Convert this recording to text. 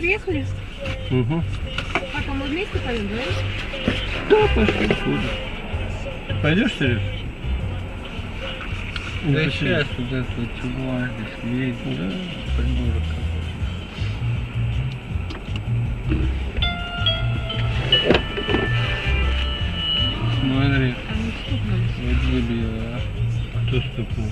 приехали? Угу. Папа, мы вместе пойдем, да? Да, пошли куда. Пойдешь, Сереж? Да сейчас вот это чувак здесь едет, да, придурок. Смотри, Там не стукнулись. вот дебил, а. Кто стукнул?